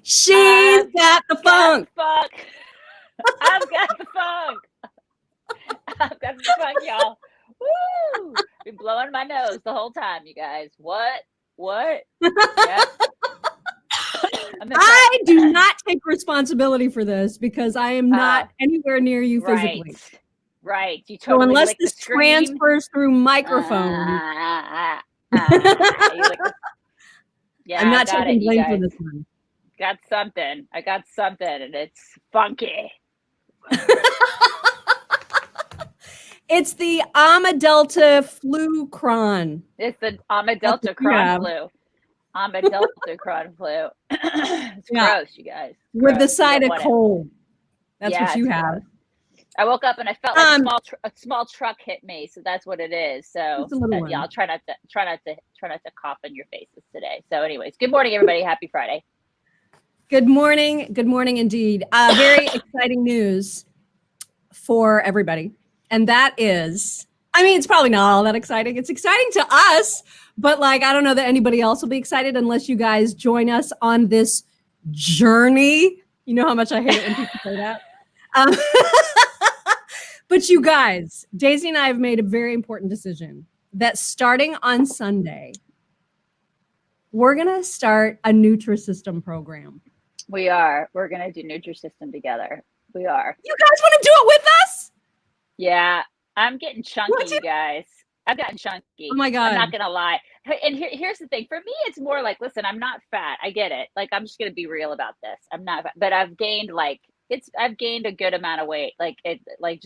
She's got the funk. I've got the funk. I've got the funk, y'all. Woo! Been blowing my nose the whole time, you guys. What? Yep. I do not take responsibility for this because I am not anywhere near you physically. Right. You totally. So unless this transfers through microphone. Yeah, I'm not taking blame for this one. Got something. I got something, and it's funky. It's the Amadelta Flu-Cron. It's the Amadelta Cron flu. Amadelta Cron flu. It's gross, you guys. With the side of cold. That's what you have. I woke up and I felt like a small truck hit me, so that's what it is. So yeah, I'll try not to cough in your faces today. So, anyways, good morning, everybody. Happy Friday. Good morning. Good morning, indeed. Very exciting news for everybody, and that is, I mean, it's probably not all that exciting. It's exciting to us, but like, I don't know that anybody else will be excited unless you guys join us on this journey. You know how much I hate it when people say that. But you guys, Daisy and I have made a very important decision that starting on Sunday, we're going to start a Nutrisystem program. We are. We're going to do Nutrisystem together. We are. You guys want to do it with us? Yeah. I'm getting chunky, you guys. I've gotten chunky. Oh my God. I'm not going to lie. And here's the thing. For me, it's more like, listen, I'm not fat. I get it. Like, I'm just going to be real about this. I'm not fat, but I've gained I've gained a good amount of weight. And I've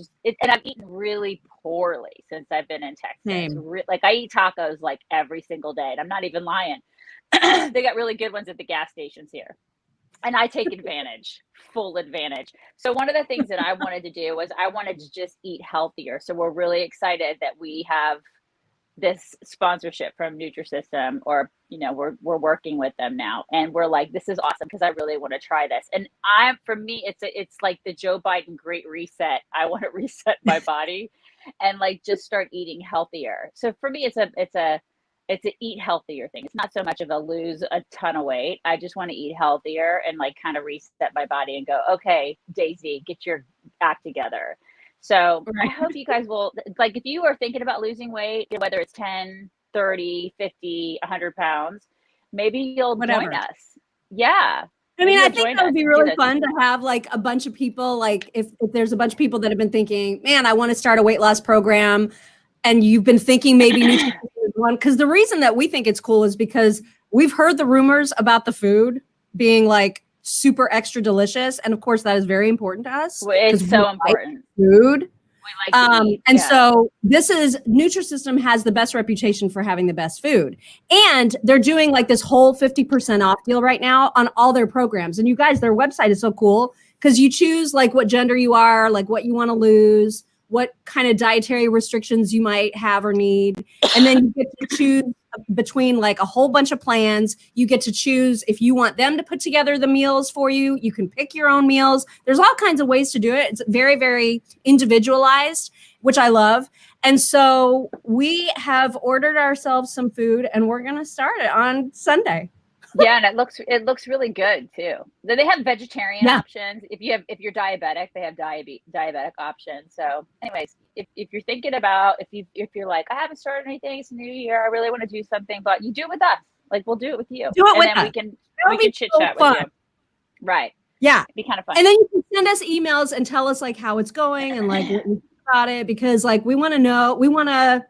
eaten really poorly since I've been in Texas. Like, I eat tacos like every single day, and I'm not even lying. They got really good ones at the gas stations here. And I take full advantage. So one of the things that I wanted to do was I wanted to just eat healthier. So we're really excited that we have this sponsorship from Nutrisystem, or, you know, we're working with them now, and we're like, this is awesome because I really want to try this. And for me, it's like the Joe Biden Great Reset. I want to reset my body and like just start eating healthier. So for me, it's a eat healthier thing. It's not so much of a lose a ton of weight. I just want to eat healthier and like kind of reset my body and go, okay, Daisy, get your act together. So I hope you guys will, like, if you are thinking about losing weight, whether it's 10, 30, 50, 100 pounds, maybe you'll join us. Yeah. I mean, I think that would be really fun to have like a bunch of people, like if there's a bunch of people that have been thinking, man, I want to start a weight loss program, and you've been thinking maybe nutrition is one. Because the reason that we think it's cool is because we've heard the rumors about the food being like super extra delicious, and of course that is very important to us. Well, it's so important. Food. We like to eat, and so Nutrisystem has the best reputation for having the best food, and they're doing like this whole 50% off deal right now on all their programs. And you guys, their website is so cool because you choose like what gender you are, like what you want to lose, what kind of dietary restrictions you might have or need. And then you get to choose between like a whole bunch of plans. You get to choose if you want them to put together the meals for you. You can pick your own meals. There's all kinds of ways to do it. It's very, very individualized, which I love. And so we have ordered ourselves some food, and we're going to start it on Sunday. Yeah, and it looks really good too. They have vegetarian options. If you're diabetic, they have diabetic options. So, anyways, if you're thinking about if you're like, I haven't started anything, it's a new year, I really want to do something, but you do it with us. Like, we'll do it with you. Do it and with then us. we can chit chat with you. Right. Yeah. It'd be kind of fun. And then you can send us emails and tell us like how it's going and like what you think about it, because like we want to know, we want to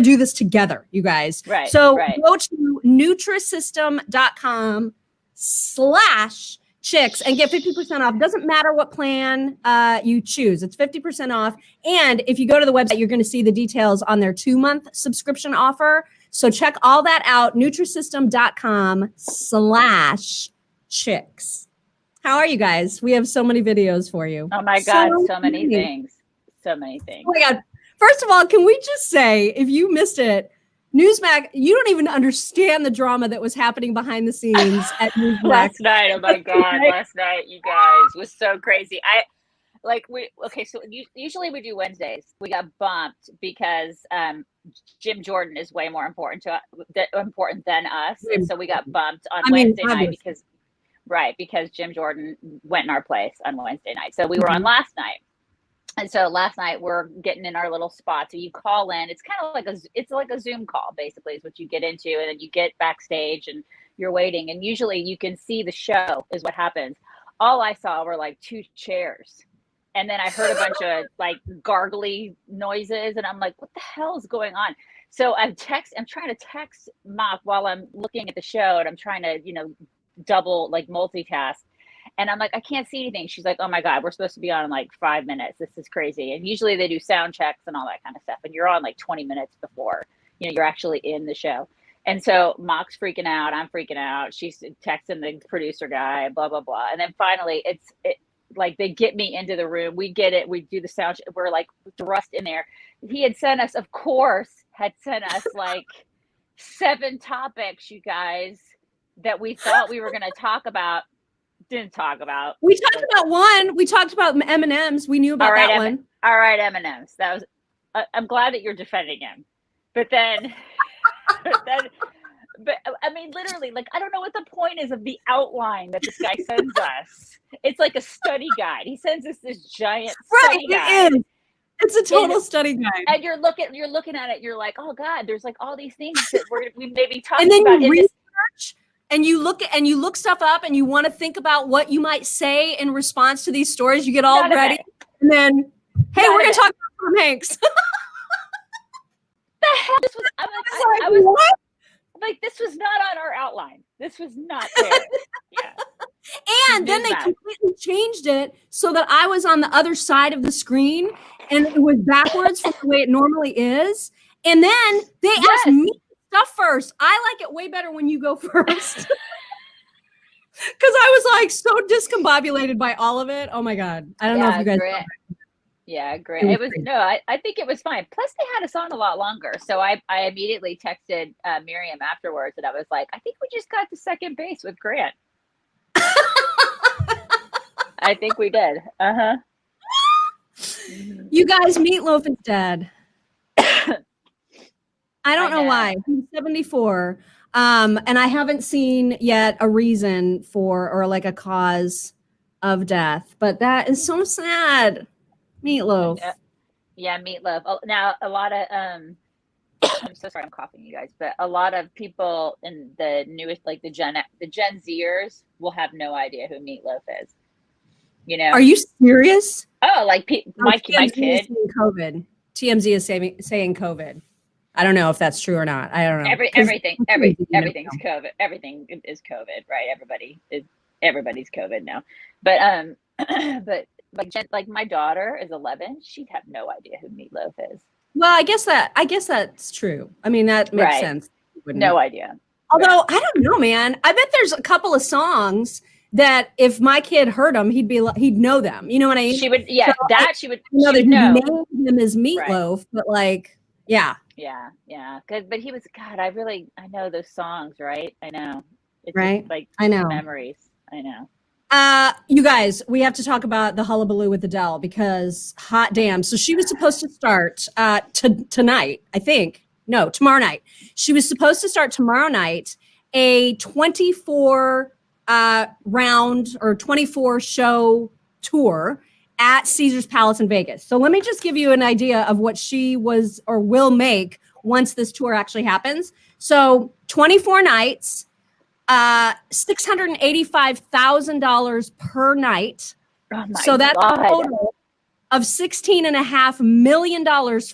do this together, you guys. Right. So go to Nutrisystem.com/chicks and get 50% off. Doesn't matter what plan you choose. It's 50% off. And if you go to the website, you're going to see the details on their 2-month subscription offer. So check all that out. Nutrisystem.com/chicks. How are you guys? We have so many videos for you. Oh my God. So many things. So many things. Oh my God. First of all, can we just say, if you missed it, Newsmax, you don't even understand the drama that was happening behind the scenes at Newsmax. Last night, oh my God, last night, you guys, was so crazy. So usually we do Wednesdays. We got bumped because Jim Jordan is way more important than us. And so we got bumped on Wednesday night because right, because Jim Jordan went in our place on Wednesday night. So we were on last night. And so last night we're getting in our little spot. So you call in. It's kind of like a Zoom call, basically, is what you get into, and then you get backstage and you're waiting. And usually you can see the show is what happens. All I saw were like 2 chairs, and then I heard a bunch of like gargly noises, and I'm like, what the hell is going on? So I'm trying to text Mock while I'm looking at the show, and I'm trying to double like multitask. And I'm like, I can't see anything. She's like, oh my God, we're supposed to be on in like 5 minutes. This is crazy. And usually they do sound checks and all that kind of stuff. And you're on like 20 minutes before, you're actually in the show. And so Mock's freaking out. I'm freaking out. She's texting the producer guy, blah, blah, blah. And then finally like they get me into the room. We get it. We do the sound check. We're like thrust in there. He had sent us like 7 topics, you guys, that we thought we were going to talk about. Didn't talk about. We talked about one. We talked about M&Ms. We knew about that one. All right, M&Ms. That was. I'm glad that you're defending him, but then, but I mean, literally, like, I don't know what the point is of the outline that this guy sends us. It's like a study guide. He sends us this giant study guide. It is. It's a total study guide. And you're looking at it. You're like, oh God, there's like all these things that we may be talking and then about. You research. And you look stuff up, and you want to think about what you might say in response to these stories. You get all ready, and then, hey, we're going to talk about Tom Hanks. The hell? I was what? Like, this was not on our outline. This was not there. Yeah. And then they completely changed it so that I was on the other side of the screen, and it was backwards from the way it normally is. And then they asked me stuff first. I like it way better when you go first. Because I was like so discombobulated by all of it. Oh my God. I don't know if you guys know. Yeah, great. It was I think it was fine. Plus they had us on a lot longer. So I immediately texted Miriam afterwards, and I was like, I think we just got to second base with Grant. I think we did. Uh-huh. You guys, Meatloaf is dead. I don't know why. He's 74. And I haven't seen yet a reason for, or like a cause of death, but that is so sad. Meatloaf. Yeah, Meatloaf. Oh, now a lot of, I'm so sorry, I'm coughing, you guys, but a lot of people in the newest, like the Gen Zers will have no idea who Meatloaf is. Are you serious? Oh, like my kid. COVID. TMZ is saying COVID. I don't know if that's true or not. I don't know. Everything's COVID. Everything is COVID, right? Everybody's COVID now. But like my daughter is 11. She'd have no idea who Meatloaf is. Well, I guess that's true. I mean, that makes sense. No idea. Although I don't know, man. I bet there's a couple of songs that if my kid heard them, he'd know them. You know what I mean? She would. Yeah, so she would know. Named him as Meatloaf, right. But like, yeah. Yeah. Good, but he was. God, I know those songs, right? I know. It's right. Just, like I know memories. I know. You guys, we have to talk about the hullabaloo with Adele because hot damn. So she was supposed to start tonight, I think. No, tomorrow night. She was supposed to start tomorrow night a 24 round or 24 show tour at Caesar's Palace in Vegas. So let me just give you an idea of what she was or will make once this tour actually happens. So 24 nights, $685,000 per night. Oh my so that's God. a total of $16.5 million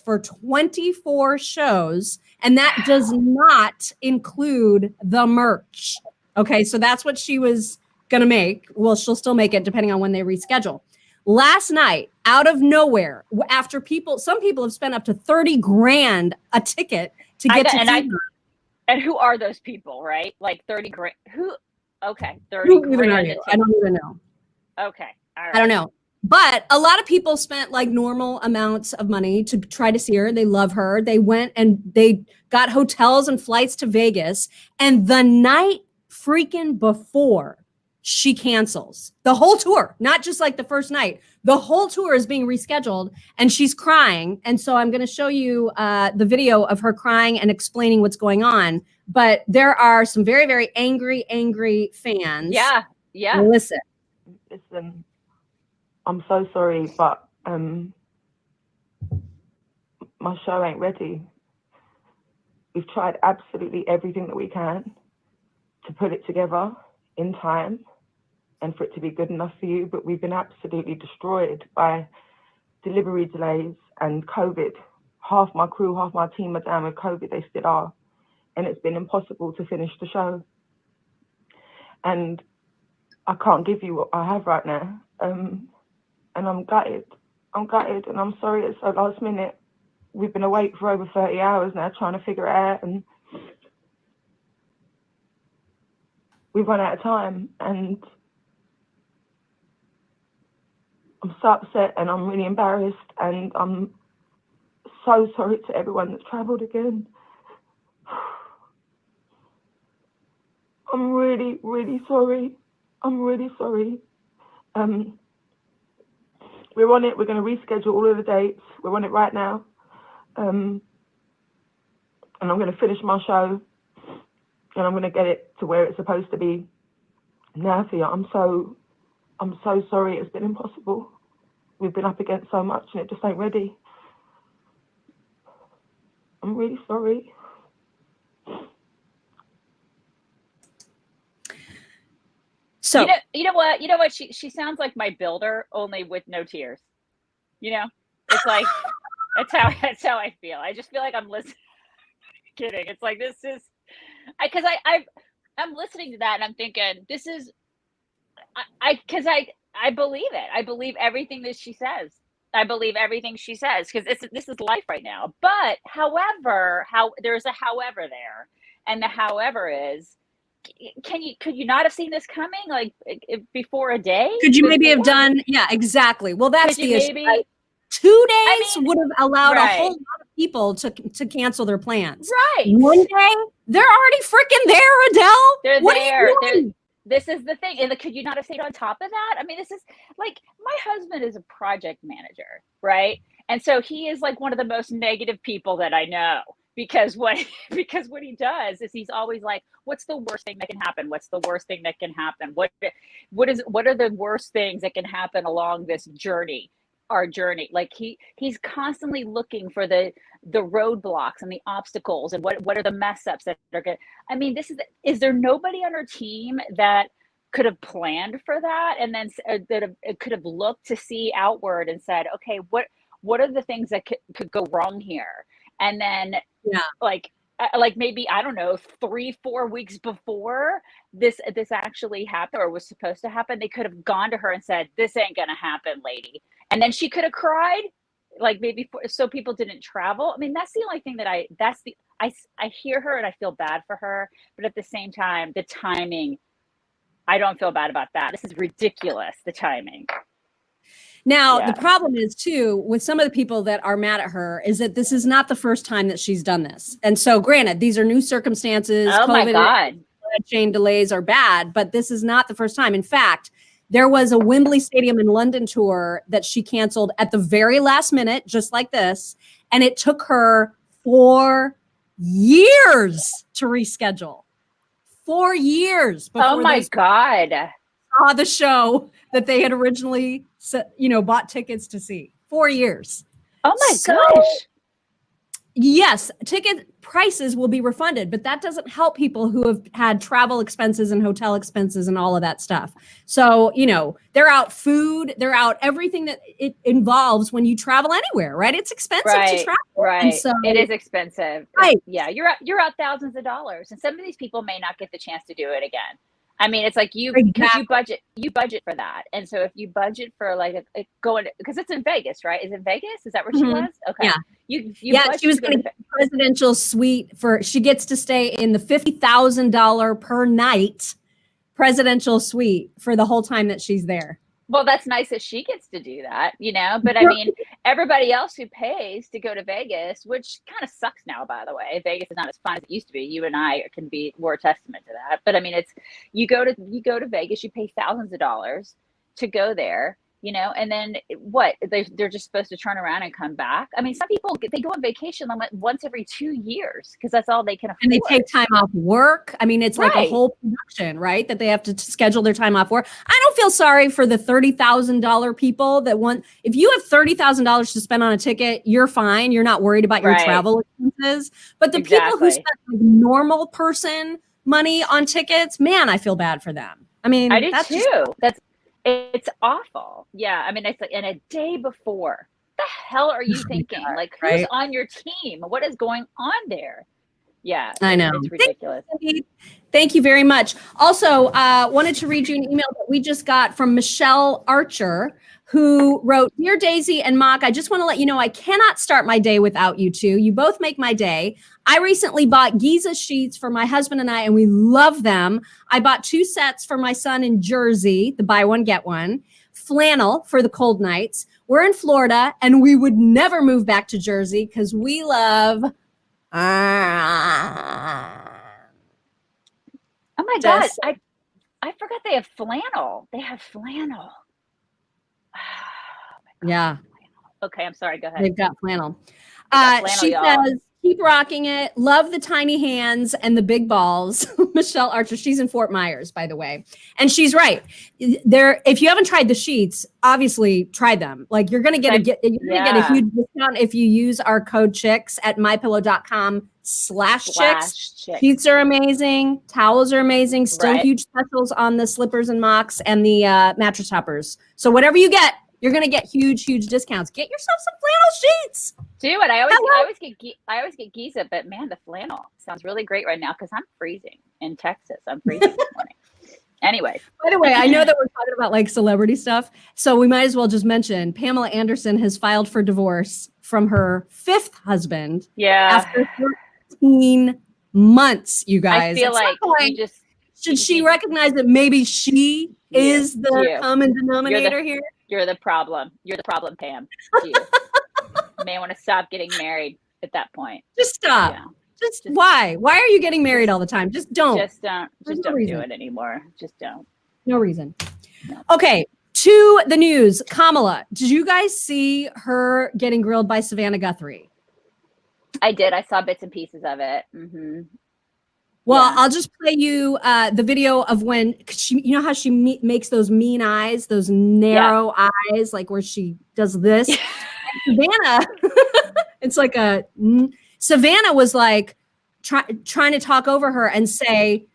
for 24 shows. And that does not include the merch. Okay, so that's what she was going to make. Well, she'll still make it depending on when they reschedule. Last night, out of nowhere, after some people have spent up to $30,000 a ticket to get to Caesar. And who are those people, right? Like 30 grand. Who? Okay, 30 grand. I don't even know. Okay, all right. I don't know. But a lot of people spent like normal amounts of money to try to see her. They love her. They went and they got hotels and flights to Vegas. And the night freaking before she cancels the whole tour, not just like the first night, the whole tour is being rescheduled and she's crying. And so I'm going to show you the video of her crying and explaining what's going on. But there are some very, very angry fans. Yeah. Yeah. Listen, I'm so sorry, but my show ain't ready. We've tried absolutely everything that we can to put it together in time and for it to be good enough for you, but we've been absolutely destroyed by delivery delays and COVID. Half my crew, half my team are down with COVID, they still are. And it's been impossible to finish the show. And I can't give you what I have right now. And I'm gutted. And I'm sorry it's so last minute. We've been awake for over 30 hours now trying to figure it out, and we've run out of time. And I'm so upset and I'm really embarrassed, and I'm so sorry to everyone that's travelled again. I'm really, really sorry. I'm really sorry. We're on it. We're going to reschedule all of the dates. We're on it right now. And I'm going to finish my show, and I'm going to get it to where it's supposed to be now for you. I'm so sorry. It's been impossible. We've been up against so much, and it just ain't ready. I'm really sorry. so You know what? She sounds like my builder, only with no tears. You know, it's like that's how I feel. I just feel like I'm listening. Kidding. It's like this is, because I'm listening to that and I'm thinking this is, because I believe it. I believe everything that she says. I believe everything she says, because this is life right now. But however, there's a however there, and the however is, could you not have seen this coming like before a day? could you maybe have done? Yeah, exactly. Well, that's the issue. Maybe, Right? 2 days would have allowed a whole right. lot of people to cancel their plans. Right. 1 day, they're already freaking there, Adele. They're what there. Are you doing? This is the thing. And could you not have stayed on top of that? I mean, this is like, my husband is a project manager, right? And so he is like one of the most negative people that I know, because what he does is he's always like, what's the worst thing that can happen? What's the worst thing that can happen? What are the worst things that can happen along this journey? Our journey. Like he's constantly looking for the roadblocks and the obstacles, and what are the mess ups that are good. I mean, is there nobody on our team that could have planned for that, and then could have looked to see outward and said, okay, what are the things that could go wrong here? And then like maybe, I don't know, 3-4 weeks before this actually happened or was supposed to happen, they could have gone to her and said, this ain't gonna happen, lady. And then she could have cried, like maybe so people didn't travel. I mean, that's the only thing that I hear her and I feel bad for her, but at the same time, the timing, I don't feel bad about that. This is ridiculous, the timing. Now, the problem is too, with some of the people that are mad at her, is that this is not the first time that she's done this. And so granted, these are new circumstances. Oh my God. Chain delays are bad, but this is not the first time. In fact, there was a Wembley Stadium in London tour that she canceled at the very last minute, just like this. And it took her 4 years to reschedule. 4 years before oh my God. saw the show that they had originally bought tickets to see. 4 years. Oh my gosh. Yes, ticket prices will be refunded, but that doesn't help people who have had travel expenses and hotel expenses and all of that stuff. So, they're out food, they're out everything that it involves when you travel anywhere, right? It's expensive to travel. Right. And so, it is expensive. Right. Yeah, you're out thousands of dollars, and some of these people may not get the chance to do it again. I mean, it's like because you budget for that. And so if you budget for like going, because it's in Vegas, right? Is it Vegas? Is that where she was? Okay. Yeah. She was getting a presidential suite she gets to stay in the $50,000 per night presidential suite for the whole time that she's there. Well, that's nice that she gets to do that, but I mean, everybody else who pays to go to Vegas, which kind of sucks now, by the way. Vegas is not as fun as it used to be. You and I can be more testament to that. But I mean, you go to Vegas, you pay thousands of dollars to go there, and then what? They're just supposed to turn around and come back. I mean, some people, they go on vacation once every 2 years because that's all they can afford. And they take time off work. I mean, it's like a Right. whole production, right? That they have to schedule their time off work. I don't feel sorry for the $30,000 people that want, if you have $30,000 to spend on a ticket, you're fine. You're not worried about your Right. travel expenses. But the people who Exactly. spend like normal person money on tickets, man, I feel bad for them. I mean, I do that's too. It's awful. Yeah. I mean, it's like, and a day before, what the hell are you thinking? Like, who's right? on your team? What is going on there? Yeah. I know. It's ridiculous. Thank you very much. Also, wanted to read you an email that we just got from Michelle Archer, who wrote, "Dear Daisy and Mock, I just want to let you know I cannot start my day without you two. You both make my day. I recently bought Giza sheets for my husband and I, and we love them. I bought 2 sets for my son in Jersey, the buy one, get one, flannel for the cold nights. We're in Florida, and we would never move back to Jersey because we love..." Oh my God. Just- I forgot they have flannel. They have flannel. Yeah. Okay, I'm sorry. Go ahead. They've got flannel. Flannel, She y'all. says, "Keep rocking it. Love the tiny hands and the big balls." Michelle Archer, she's in Fort Myers, by the way. And she's right. If you haven't tried the sheets, obviously try them. Like you're gonna get a huge discount if you use our code CHICKS at mypillow.com/chicks. Sheets are amazing. Towels are amazing. Still huge specials on the slippers and mocks and the mattress toppers. So whatever you get, you're going to get huge discounts. Get yourself some flannel sheets. Do it. I always get Giza, but man, the flannel sounds really great right now because I'm freezing in Texas. I'm freezing this morning. Anyway. By the way, I know that we're talking about like celebrity stuff, so we might as well just mention Pamela Anderson has filed for divorce from her 5th husband. Yeah. After 13 months, you guys. I feel like should she recognize that maybe she is the common denominator here? You're the problem. You're the problem, Pam. You may want to stop getting married at that point. Just stop. Yeah. Just why? Why are you getting married all the time? Just don't. Just don't do it anymore. Just don't. No reason. No. Okay. To the news. Kamala, did you guys see her getting grilled by Savannah Guthrie? I did. I saw bits and pieces of it. Mm-hmm. Well, I'll just play you the video of when she, you know how she makes those mean eyes, those narrow eyes, like where she does this. Savannah, it's like Savannah was like trying to talk over her and say,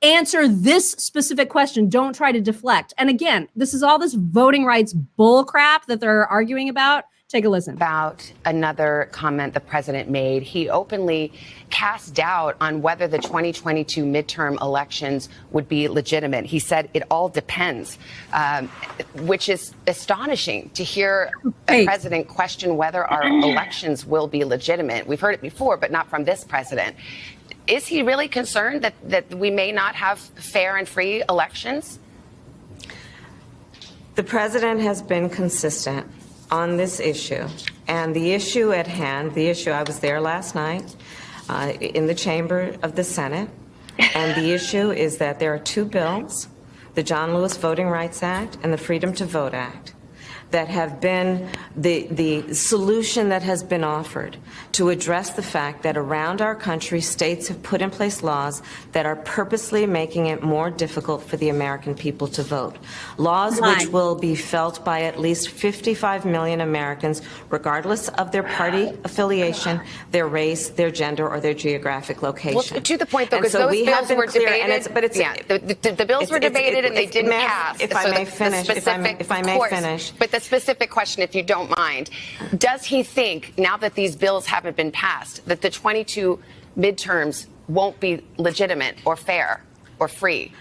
answer this specific question. Don't try to deflect. And again, this is all this voting rights bull crap that they're arguing about. Take a listen. About another comment the president made. He openly cast doubt on whether the 2022 midterm elections would be legitimate. He said it all depends, which is astonishing to hear a president question whether our elections will be legitimate. We've heard it before, but not from this president. Is he really concerned that we may not have fair and free elections? The president has been consistent on this issue, and the issue at hand, I was there last night in the chamber of the Senate, and the issue is that there are 2 bills, the John Lewis Voting Rights Act and the Freedom to Vote Act, that have been the solution that has been offered to address the fact that around our country, states have put in place laws that are purposely making it more difficult for the American people to vote. Laws which will be felt by at least 55 million Americans, regardless of their party affiliation, their race, their gender, or their geographic location. Well, to the point, though, because so those bills were debated. The bills were debated and they didn't pass. If I may finish, if I may finish. But the specific question, if you don't mind, does he think, now that these bills haven't been passed, that the 22 midterms won't be legitimate or fair or free?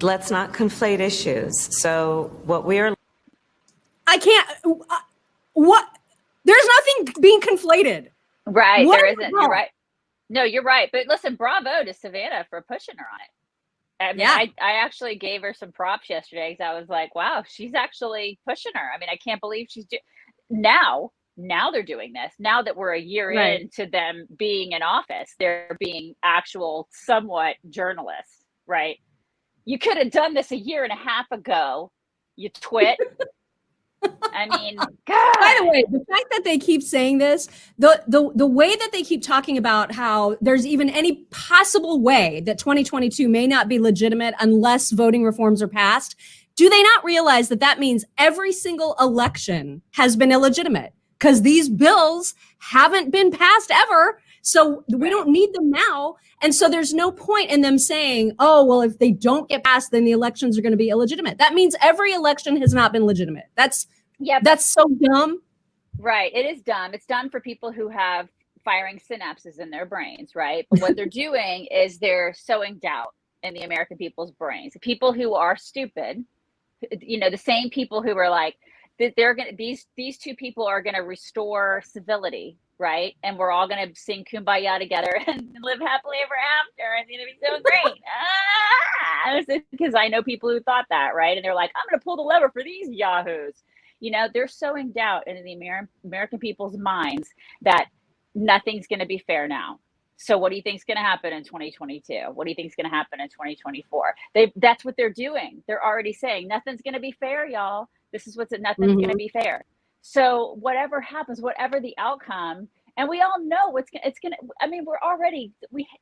Let's not conflate issues. So what we are... I can't... what? There's nothing being conflated. Right, there isn't. You're right. No, you're right. But listen, bravo to Savannah for pushing her on it. I mean, I actually gave her some props yesterday because I was like, wow, she's actually pushing her. I mean, I can't believe she's now they're doing this. Now that we're a year into them being in office, they're being actual somewhat journalists, right? You could have done this a year and a half ago You twit. I mean, God. By the way, the fact that they keep saying this, the way that they keep talking about how there's even any possible way that 2022 may not be legitimate unless voting reforms are passed, do they not realize that that means every single election has been illegitimate? Because these bills haven't been passed ever. So we don't need them now. And so there's no point in them saying, oh, well, if they don't get passed, then the elections are going to be illegitimate. That means every election has not been legitimate. That's so dumb. Right. It is dumb. It's dumb for people who have firing synapses in their brains, right? But what they're doing is they're sowing doubt in the American people's brains. People who are stupid, the same people who are like, they're going to, these two people are going to restore civility, right? And we're all going to sing Kumbaya together and live happily ever after. It's going to be so great. Because I know people who thought that, right? And they're like, I'm going to pull the lever for these yahoos. They're sowing doubt into the American people's minds that nothing's going to be fair now. So what do you think is going to happen in 2022? What do you think is going to happen in 2024? That's what they're doing. They're already saying nothing's going to be fair, y'all. This is nothing's going to be fair. So whatever happens, whatever the outcome, and we all know it's going to, I mean,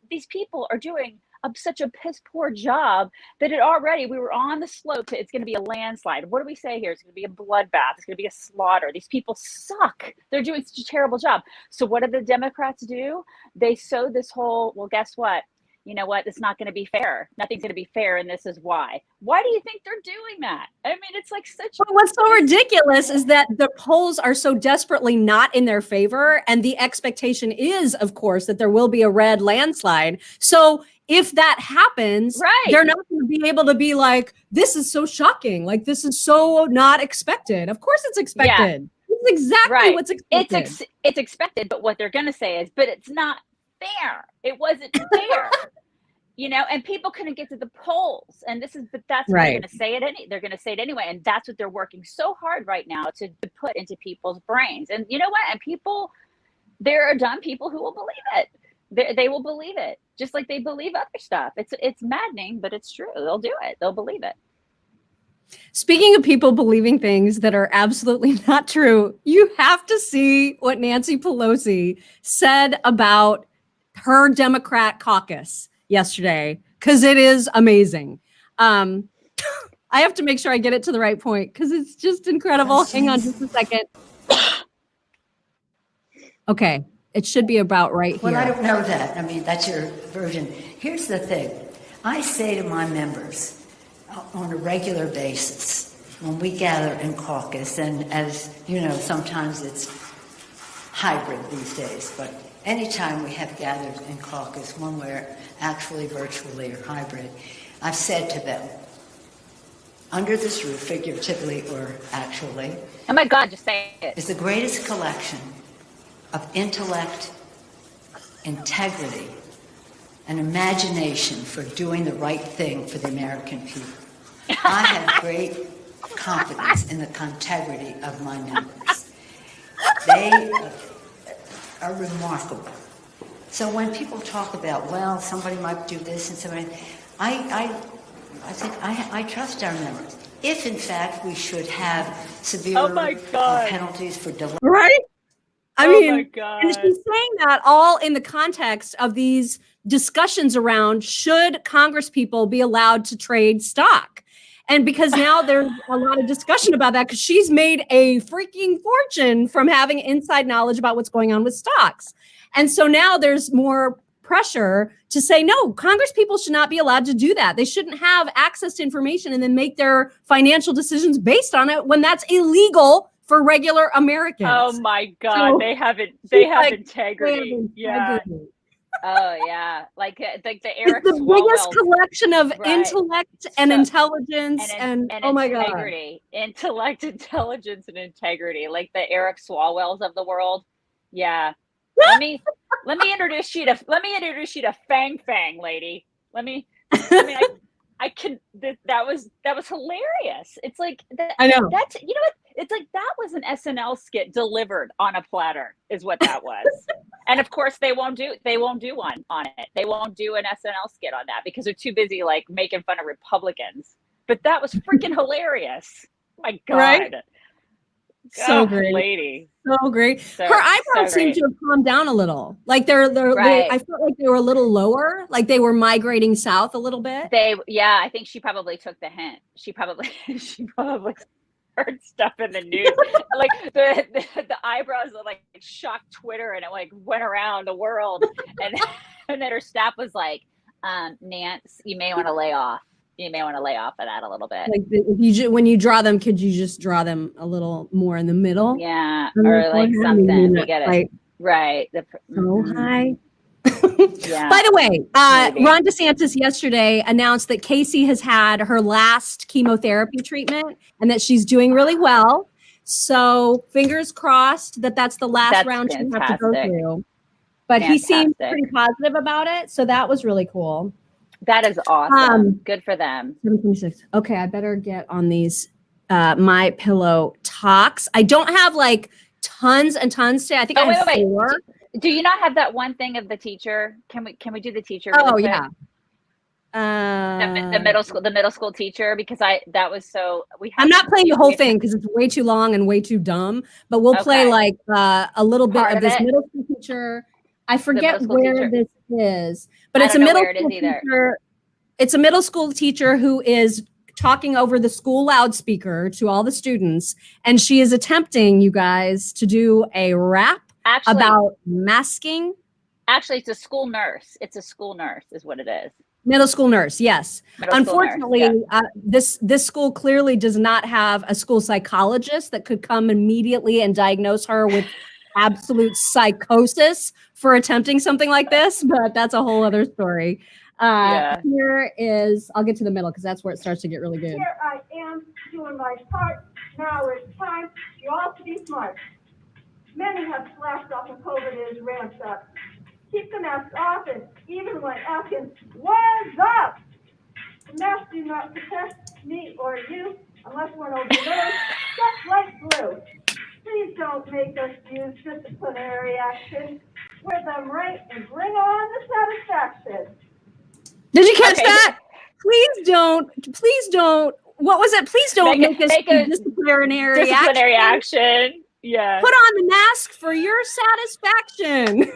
these people are doing such a piss poor job that we were on the slope to it's going to be a landslide. What do we say here? It's going to be a bloodbath. It's going to be a slaughter. These people suck. They're doing such a terrible job. So what do the Democrats do? They sow this whole, well, guess what? You know what? It's not going to be fair. Nothing's going to be fair. And this is why. Why do you think they're doing that? I mean, it's like what's so ridiculous is that the polls are so desperately not in their favor. And the expectation is, of course, that there will be a red landslide. So if that happens, they're not going to be able to be like, this is so shocking. Like, this is so not expected. Of course it's expected. Yeah. It's exactly what's expected. It's expected. But what they're going to say is, but it's not fair. It wasn't fair. And people couldn't get to the polls. And that's what they're going to say it. They're going to say it anyway. And that's what they're working so hard right now to put into people's brains. And you know what? And there are dumb people who will believe it. They will believe it, just like they believe other stuff. It's maddening, but it's true. They'll do it. They'll believe it. Speaking of people believing things that are absolutely not true, you have to see what Nancy Pelosi said about her Democrat caucus yesterday, because it is amazing. I have to make sure I get it to the right point because it's just incredible. Hang on just a second. Okay. It should be about right here. Well, I don't know that. I mean, that's your version. Here's the thing. I say to my members on a regular basis when we gather in caucus, and as you know, sometimes it's hybrid these days, but anytime we have gathered in caucus, when we're actually virtually or hybrid, I've said to them, under this roof, figuratively or actually, oh my God, just say it, is the greatest collection of intellect, integrity, and imagination for doing the right thing for the American people. I have great confidence in the integrity of my members. They are remarkable. So when people talk about, well, somebody might do this and somebody, I think I trust our members. If in fact we should have severe penalties for delay. Right? I mean, my God. And she's saying that all in the context of these discussions around should Congress people be allowed to trade stock? And because now there's a lot of discussion about that because she's made a freaking fortune from having inside knowledge about what's going on with stocks. And so now there's more pressure to say, no, Congress people should not be allowed to do that. They shouldn't have access to information and then make their financial decisions based on it when that's illegal for regular Americans. Oh my God, so they have integrity. They have integrity. Yeah. Oh yeah, like the Eric it's the Swalwell, biggest collection of intellect and intelligence and oh my integrity. God, intellect, intelligence, and integrity, like the Eric Swalwells of the world. Yeah. let me introduce you to Fang Fang, lady. That was hilarious. It's like that, I know. That's, you know what? It's like that was an SNL skit delivered on a platter, is what that was. And of course, they won't do one on it. They won't do an SNL skit on that because they're too busy like making fun of Republicans. But that was freaking hilarious. My God. Right? So Oh, great. lady. So great. So, Her eyebrows so seem great. to have calmed down a little. Like Right. I felt like they were a little lower, like they were migrating south a little bit. Yeah, I think she probably took the hint. She probably heard stuff in the news. Like the eyebrows like shocked Twitter and it like went around the world. And and then her staff was like, Nance, you may want to lay off. You may want to lay off of that a little bit. Like when you draw them, could you just draw them a little more in the middle? Yeah, or like something. We get it. Right. So high. Yeah. By the way, Maybe. Ron DeSantis yesterday announced that Casey has had her last chemotherapy treatment and that she's doing really well. So fingers crossed that that's the last round she have to go through. But he seemed pretty positive about it. So that was really cool. That is awesome. Good for them. 7:26. Okay, I better get on these My Pillow talks. I don't have like tons and tons today. I think I have 4. Do you not have that one thing of the teacher? Can we do the teacher? Really quick? Yeah. The middle school teacher, because that was so I'm not playing the whole thing because it's way too long and way too dumb. But we'll play like a little bit of this middle school teacher. I forget where this is, but it's a middle school teacher. It's a middle school teacher who is talking over the school loudspeaker to all the students, and she is attempting, you guys, to do a rap about masking. Actually, it's a school nurse. It's a school nurse, is what it is. Middle school nurse, yes. Unfortunately, this school clearly does not have a school psychologist that could come immediately and diagnose her with absolute psychosis for attempting something like this, but that's a whole other story. Here is, I'll get to the middle because that's where it starts to get really good. Here I am doing my part. Now it's time for you all to be smart. Many have slashed off and COVID is ramped up. Keep the masks off and even when asking, what's up? The masks do not protect me or you unless we're over there, just like glue. Please don't make us use disciplinary action. Wear them right and bring on the satisfaction. Did you catch that? Please don't. What was it? Please don't make us disciplinary action. Yeah. Put on the mask for your satisfaction.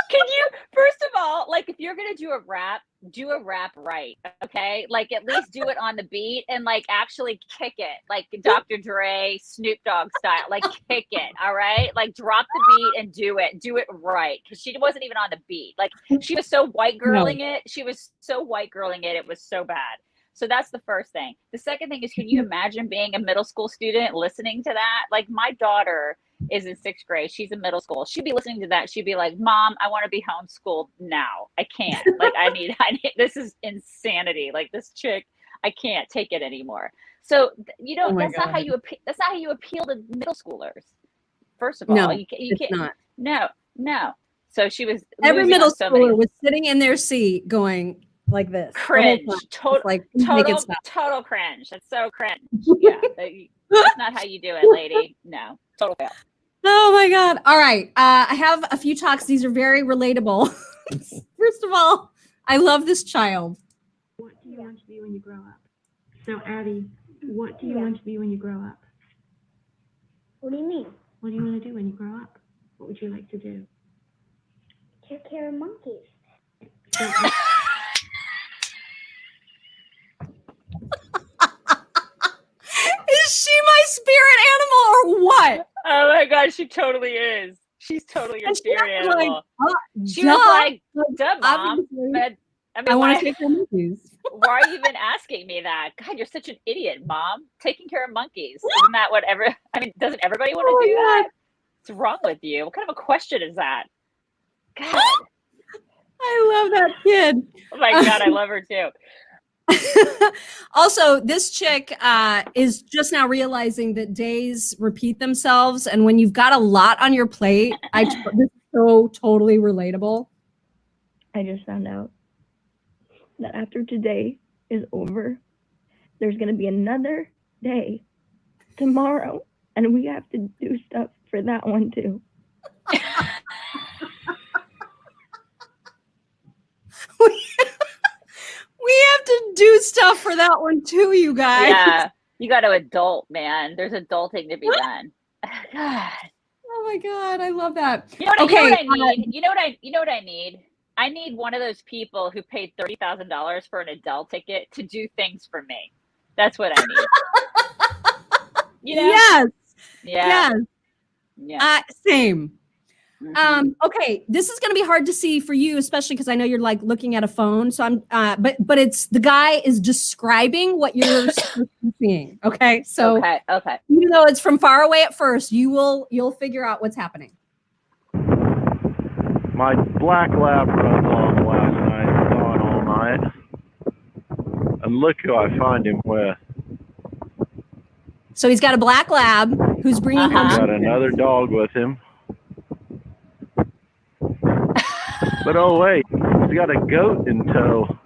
Can you, first of all, like if you're going to do a rap right, okay? Like at least do it on the beat and like actually kick it, like Dr. Dre, Snoop Dogg style, like kick it, all right? Like drop the beat and do it right. Because she wasn't even on the beat. Like she was so white girling it. She was so white girling it. It was so bad. So that's the first thing. The second thing is, can you imagine being a middle school student listening to that? Like my daughter is in 6th grade. She's in middle school. She'd be listening to that. She'd be like, Mom, I want to be homeschooled now. I can't. Like I need, this is insanity. Like this chick, I can't take it anymore. So you know, that's not how you appeal to middle schoolers. First of all, you can't. Not. No. So she was. Every middle schooler was sitting in their seat going like this. Cringe. Total cringe. That's so cringe. Yeah. That's not how you do it, lady. No. Total fail. Oh my God. All right. I have a few talks. These are very relatable. First of all, I love this child. What do you want to be when you grow up? So, Addie, what do you want to be when you grow up? What do you mean? What do you want to do when you grow up? What would you like to do? Take care of monkeys. Is she my spirit animal or what? Oh my God, she totally is. She's totally your spirit animal. She was like, duh, Mom. But I want to take care of monkeys. Why are you even asking me that? God, you're such an idiot, Mom. Taking care of monkeys. Isn't that doesn't everybody want to do that? What's wrong with you? What kind of a question is that? God. I love that kid. Oh my God, I love her too. Also, this chick is just now realizing that days repeat themselves, and when you've got a lot on your plate, this is so totally relatable. I just found out that after today is over, there's going to be another day tomorrow, and we have to do stuff for that one too. We have to do stuff for that one too, you guys. Yeah. You got to adult, man. There's adulting to be done. God. Oh my God, I love that. You know what, Okay, you know what I need? You know what I need? I need one of those people who paid $30,000 for an Adele ticket to do things for me. That's what I need. You know? Yes. Yeah. Yes. Yeah. Same. Mhm. Okay, this is going to be hard to see for you, especially because I know you're like looking at a phone. So I'm, but it's the guy is describing what you're supposed to be seeing. Okay, so Okay. even though it's from far away at first, you'll figure out what's happening. My black lab runs on last night, gone all night. And look who I find him with. So he's got a black lab who's bringing home. Got another dog with him. But oh wait, he's got a goat in tow.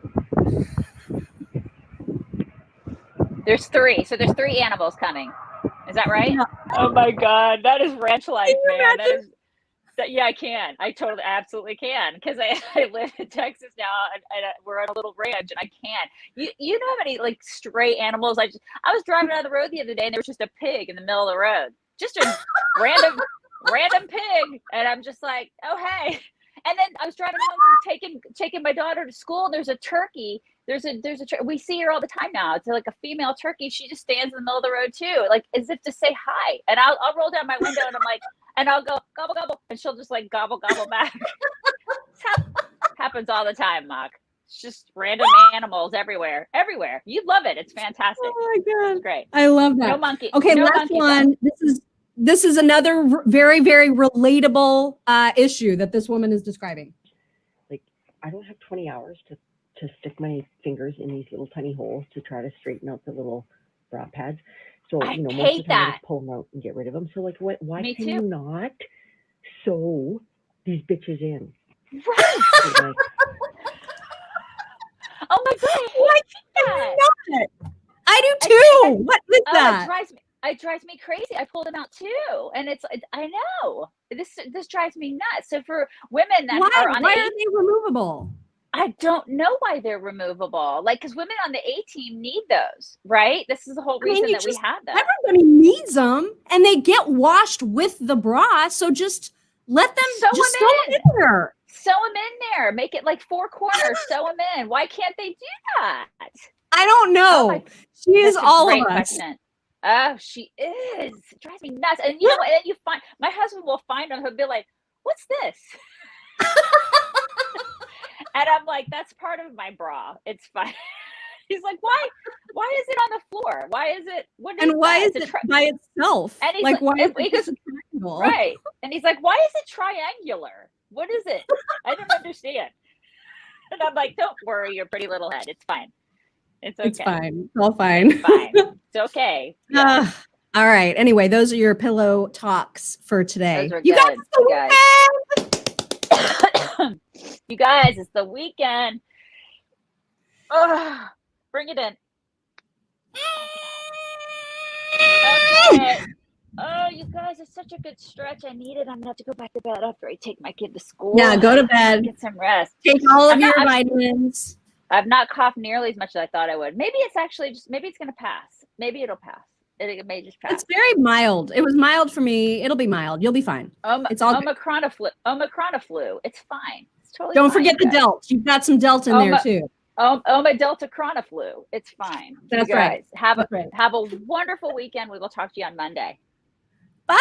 There's 3. So there's 3 animals coming. Is that right? Yeah. Oh my God. That is ranch life, man. Yeah, I can. I totally, absolutely can. Because I live in Texas now, and we're on a little ranch, and I can. You know how many like stray animals? I was driving down the road the other day, and there was just a pig in the middle of the road, just a random pig, and I'm just like, oh hey. And then I was driving home from taking my daughter to school, and there's a turkey. We see her all the time now. It's like a female turkey. She just stands in the middle of the road too, like as if to say hi. And I'll roll down my window, and I'm like. And I'll go gobble gobble, and she'll just like gobble gobble back. Happens all the time, Mock. It's just random animals everywhere. You'd love it. It's fantastic. Oh my God, it's great. I love that. No monkey. Okay, no last one. This is another very very relatable issue that this woman is describing. Like I don't have 20 hours to stick my fingers in these little tiny holes to try to straighten out the little bra pads. So, most of the time I just pull them out and get rid of them. So, like, why can you not sew these bitches in? Right. Like, oh my God, why can you not? I do too. What is that? It drives me crazy. I pull them out too, and I know this drives me nuts. So for women that are on why are they removable? I don't know why they're removable. Like, because women on the A team need those, right? This is the whole reason that we have them. Everybody needs them, and they get washed with the bra. So just let them sew them in there. Sew them in there. Make it like 4 corners. Sew them in. Why can't they do that? I don't know. She is all of us. Question. Oh, she is. It drives me nuts. And you know, and then you find my husband will find them. He'll be like, "What's this?" And I'm like, that's part of my bra. It's fine. He's like, why is it on the floor? Why is it? Why is it by itself? And he's like, why is it just triangle? Right. And he's like, why is it triangular? What is it? I don't understand. And I'm like, don't worry, your pretty little head. It's fine. It's okay. It's fine. It's all fine. It's fine. It's okay. Yeah. All right. Anyway, those are your pillow talks for today. You guys. You guys, it's the weekend. Oh, bring it in. Okay. Oh, you guys, it's such a good stretch. I need it. I'm gonna have to go back to bed after I take my kid to school. Yeah, go to bed. Get some rest. Take all of your vitamins. I've not coughed nearly as much as I thought I would. Maybe it's actually maybe it's gonna pass. Maybe it'll pass. It may just pass. It's very mild. It was mild for me. It'll be mild. You'll be fine. It's all Omicron flu. It's fine. It's totally Don't fine, forget the Delta. You've got some Delta in there too. Delta Chronoflu. It's fine. That's you guys, right. Have a wonderful weekend. We will talk to you on Monday. Bye.